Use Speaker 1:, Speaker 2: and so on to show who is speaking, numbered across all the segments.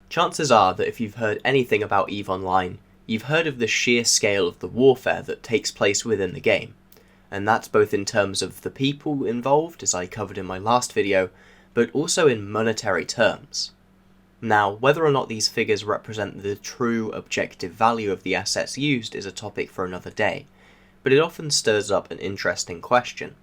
Speaker 1: Chances are that if you've heard anything about EVE Online, you've heard of the sheer scale of the warfare that takes place within the game, and that's both in terms of the people involved, as I covered in my last video, but also in monetary terms. Now, whether or not these figures represent the true objective value of the assets used is a topic for another day, but it often stirs up an interesting question.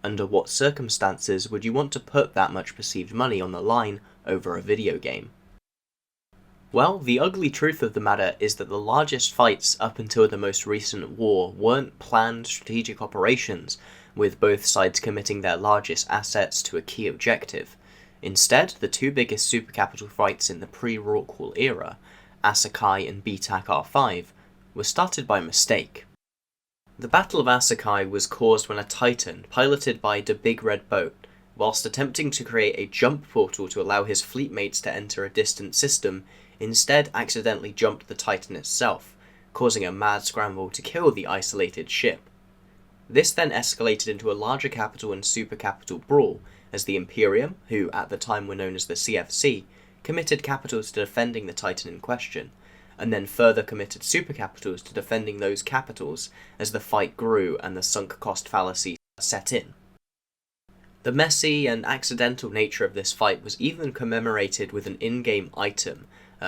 Speaker 1: Under what circumstances would you want to put that much perceived money on the line over a video game? Well, the ugly truth of the matter is that the largest fights up until the most recent war weren't planned strategic operations, with both sides committing their largest assets to a key objective. Instead, the two biggest supercapital fights in the pre-Rorqual era, Asakai and BTAC R5, were started by mistake. The Battle of Asakai was caused when a Titan, piloted by the Big Red Boat, whilst attempting to create a jump portal to allow his fleetmates to enter a distant system, instead accidentally jumped the Titan itself, causing a mad scramble to kill the isolated ship. This then escalated into a larger capital and supercapital brawl, as the Imperium, who at the time were known as the CFC, committed capitals to defending the Titan in question, and then further committed supercapitals to defending those capitals as the fight grew and the sunk cost fallacy set in. The messy and accidental nature of this fight was even commemorated with an in-game item,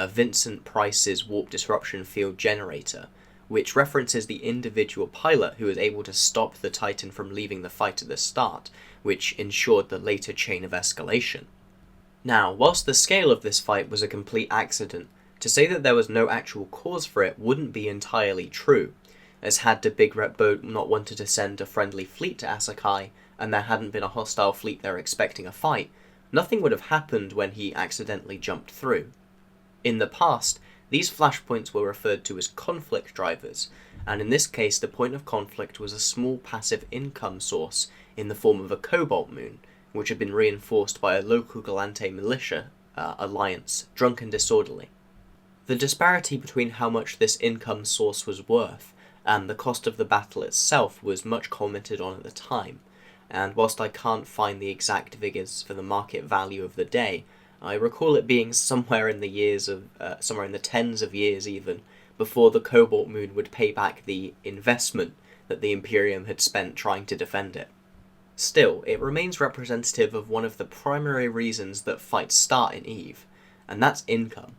Speaker 1: Vincent Price's Warp Disruption Field Generator, which references the individual pilot who was able to stop the Titan from leaving the fight at the start, which ensured the later chain of escalation. Now, whilst the scale of this fight was a complete accident, to say that there was no actual cause for it wouldn't be entirely true, as had the Big Red Boat not wanted to send a friendly fleet to Asakai, and there hadn't been a hostile fleet there expecting a fight, nothing would have happened when he accidentally jumped through. In the past, these flashpoints were referred to as conflict drivers, and in this case the point of conflict was a small passive income source in the form of a cobalt moon, which had been reinforced by a local Galante militia alliance, Drunk and Disorderly. The disparity between how much this income source was worth and the cost of the battle itself was much commented on at the time, and whilst I can't find the exact figures for the market value of the day, I recall it being somewhere in the tens of years even, before the Cobalt Moon would pay back the investment that the Imperium had spent trying to defend it. Still, it remains representative of one of the primary reasons that fights start in EVE, and that's income.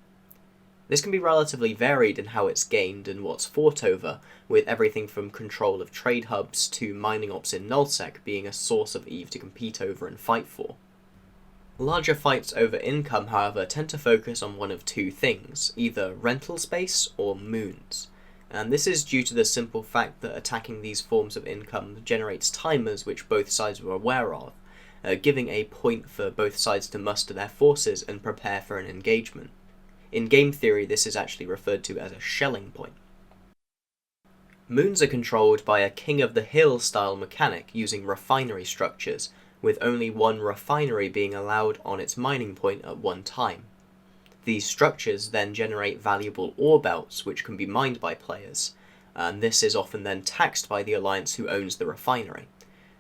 Speaker 1: This can be relatively varied in how it's gained and what's fought over, with everything from control of trade hubs to mining ops in nullsec being a source of EVE to compete over and fight for. Larger fights over income, however, tend to focus on one of two things, either rental space or moons, and this is due to the simple fact that attacking these forms of income generates timers which both sides were aware of, giving a point for both sides to muster their forces and prepare for an engagement. In game theory, this is actually referred to as a shelling point. Moons are controlled by a King of the Hill style mechanic using refinery structures, with only one refinery being allowed on its mining point at one time. These structures then generate valuable ore belts which can be mined by players, and this is often then taxed by the alliance who owns the refinery.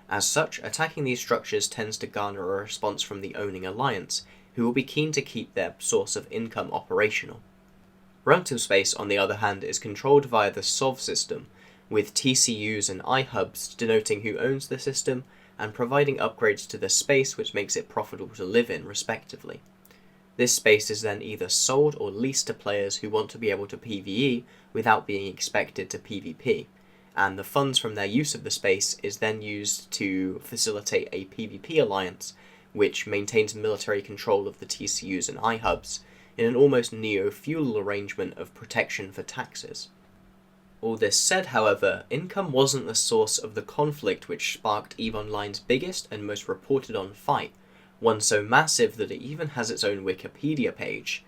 Speaker 1: As such, attacking these structures tends to garner a response from the owning alliance, who will be keen to keep their source of income operational. Rental space, on the other hand, is controlled via the SOV system, with TCUs and iHubs denoting who owns the system and providing upgrades to the space which makes it profitable to live in, respectively. This space is then either sold or leased to players who want to be able to PvE without being expected to PvP, and the funds from their use of the space is then used to facilitate a PvP alliance which maintains military control of the TCUs and iHubs in an almost neo-feudal arrangement of protection for taxes. All this said, however, income wasn't the source of the conflict which sparked EVE Online's biggest and most reported on fight, one so massive that it even has its own Wikipedia page.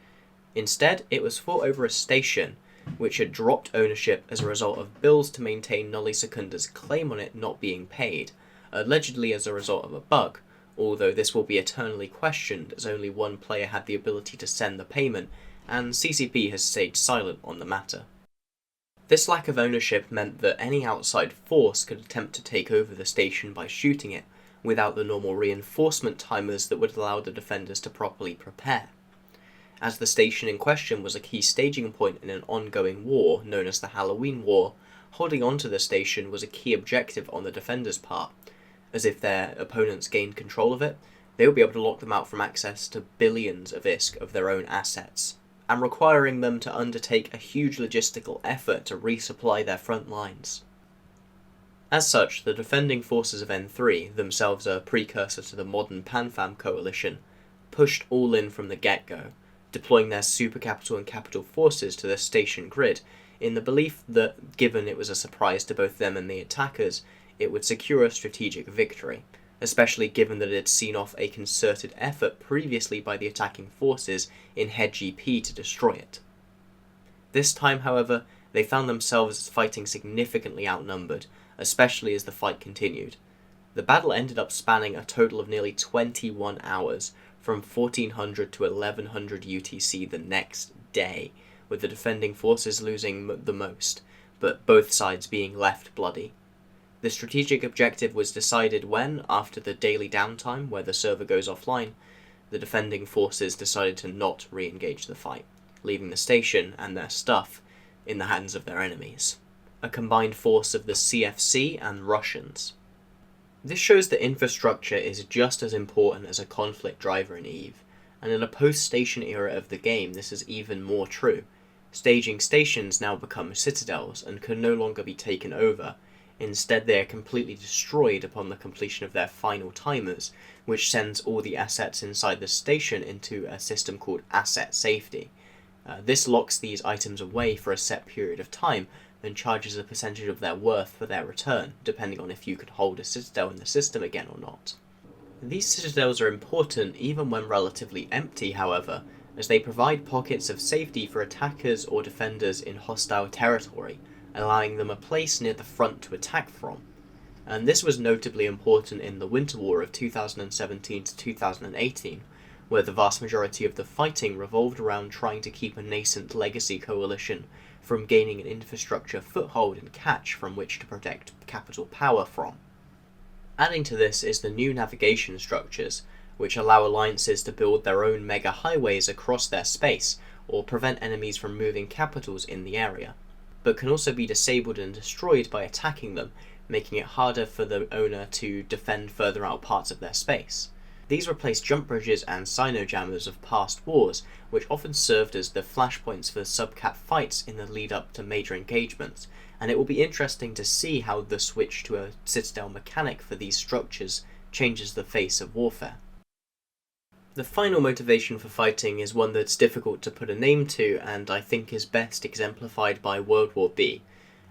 Speaker 1: Instead, it was fought over a station which had dropped ownership as a result of bills to maintain Nulli Secunda's claim on it not being paid, allegedly as a result of a bug, although this will be eternally questioned as only one player had the ability to send the payment, and CCP has stayed silent on the matter. This lack of ownership meant that any outside force could attempt to take over the station by shooting it, without the normal reinforcement timers that would allow the defenders to properly prepare. as the station in question was a key staging point in an ongoing war known as the Halloween War. Holding on to the station was a key objective on the defenders' part, as if their opponents gained control of it, they would be able to lock them out from access to billions of ISK of their own assets, and requiring them to undertake a huge logistical effort to resupply their front lines. As such, the defending forces of N3, themselves a precursor to the modern PanFam coalition, pushed all in from the get-go, deploying their super capital and capital forces to the station grid, in the belief that, given it was a surprise to both them and the attackers, it would secure a strategic victory, especially given that it had seen off a concerted effort previously by the attacking forces in HED-GP to destroy it. This time, however, they found themselves fighting significantly outnumbered, especially as the fight continued. The battle ended up spanning a total of nearly 21 hours, from 1400 to 1100 UTC the next day, with the defending forces losing the most, but both sides being left bloody. The strategic objective was decided when, after the daily downtime where the server goes offline, the defending forces decided to not re-engage the fight, leaving the station and their stuff in the hands of their enemies, a combined force of the CFC and Russians. This shows that infrastructure is just as important as a conflict driver in EVE, and in a post-station era of the game this is even more true. Staging stations now become citadels and can no longer be taken over. Instead, they are completely destroyed upon the completion of their final timers, which sends all the assets inside the station into a system called asset safety. This locks these items away for a set period of time and charges a percentage of their worth for their return, depending on if you can hold a citadel in the system again or not. These citadels are important even when relatively empty, however, as they provide pockets of safety for attackers or defenders in hostile territory, allowing them a place near the front to attack from. And this was notably important in the Winter War of 2017 to 2018, where the vast majority of the fighting revolved around trying to keep a nascent legacy coalition from gaining an infrastructure foothold and catch from which to protect capital power from. Adding to this is the new navigation structures, which allow alliances to build their own mega highways across their space, or prevent enemies from moving capitals in the area, but can also be disabled and destroyed by attacking them, making it harder for the owner to defend further out parts of their space. These replace jump bridges and sino-jammers of past wars, which often served as the flashpoints for sub-cap fights in the lead-up to major engagements, and it will be interesting to see how the switch to a citadel mechanic for these structures changes the face of warfare. The final motivation for fighting is one that's difficult to put a name to, and I think is best exemplified by World War B,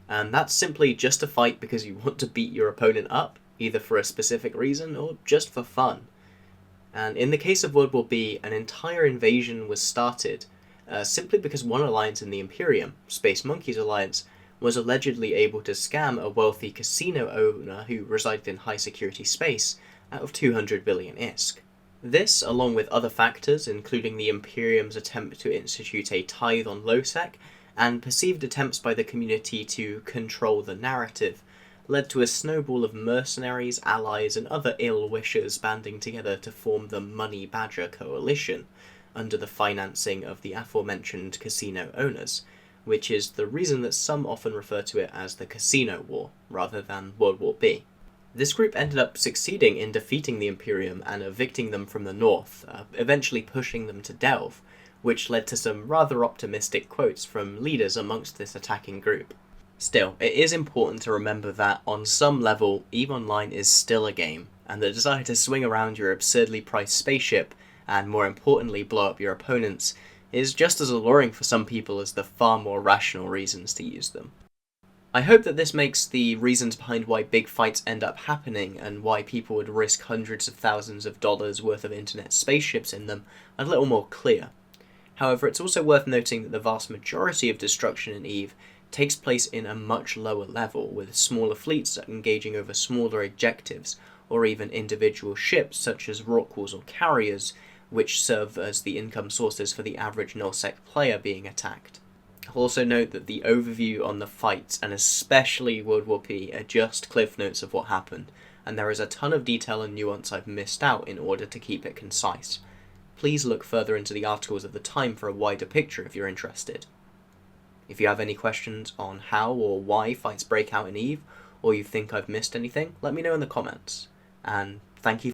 Speaker 1: and that's simply just to fight because you want to beat your opponent up, either for a specific reason or just for fun. And in the case of World War B, an entire invasion was started simply because one alliance in the Imperium, Space Monkeys Alliance, was allegedly able to scam a wealthy casino owner who resided in high-security space out of 200 billion ISK. This, along with other factors, including the Imperium's attempt to institute a tithe on low-sec, and perceived attempts by the community to control the narrative, led to a snowball of mercenaries, allies, and other ill-wishers banding together to form the Money Badger Coalition, under the financing of the aforementioned casino owners, which is the reason that some often refer to it as the Casino War, rather than World War B. This group ended up succeeding in defeating the Imperium and evicting them from the north, eventually pushing them to Delve, which led to some rather optimistic quotes from leaders amongst this attacking group. Still, it is important to remember that, on some level, EVE Online is still a game, and the desire to swing around your absurdly priced spaceship, and more importantly blow up your opponents, is just as alluring for some people as the far more rational reasons to use them. I hope that this makes the reasons behind why big fights end up happening, and why people would risk hundreds of thousands of dollars worth of internet spaceships in them, a little more clear. However, it's also worth noting that the vast majority of destruction in EVE takes place in a much lower level, with smaller fleets engaging over smaller objectives, or even individual ships such as rockwalls or carriers, which serve as the income sources for the average nullsec player being attacked. I'll also note that the overview on the fights, and especially World War P, are just cliff notes of what happened, and there is a ton of detail and nuance I've missed out in order to keep it concise. please look further into the articles of the time for a wider picture if you're interested. If you have any questions on how or why fights break out in EVE, or you think I've missed anything, let me know in the comments. And thank you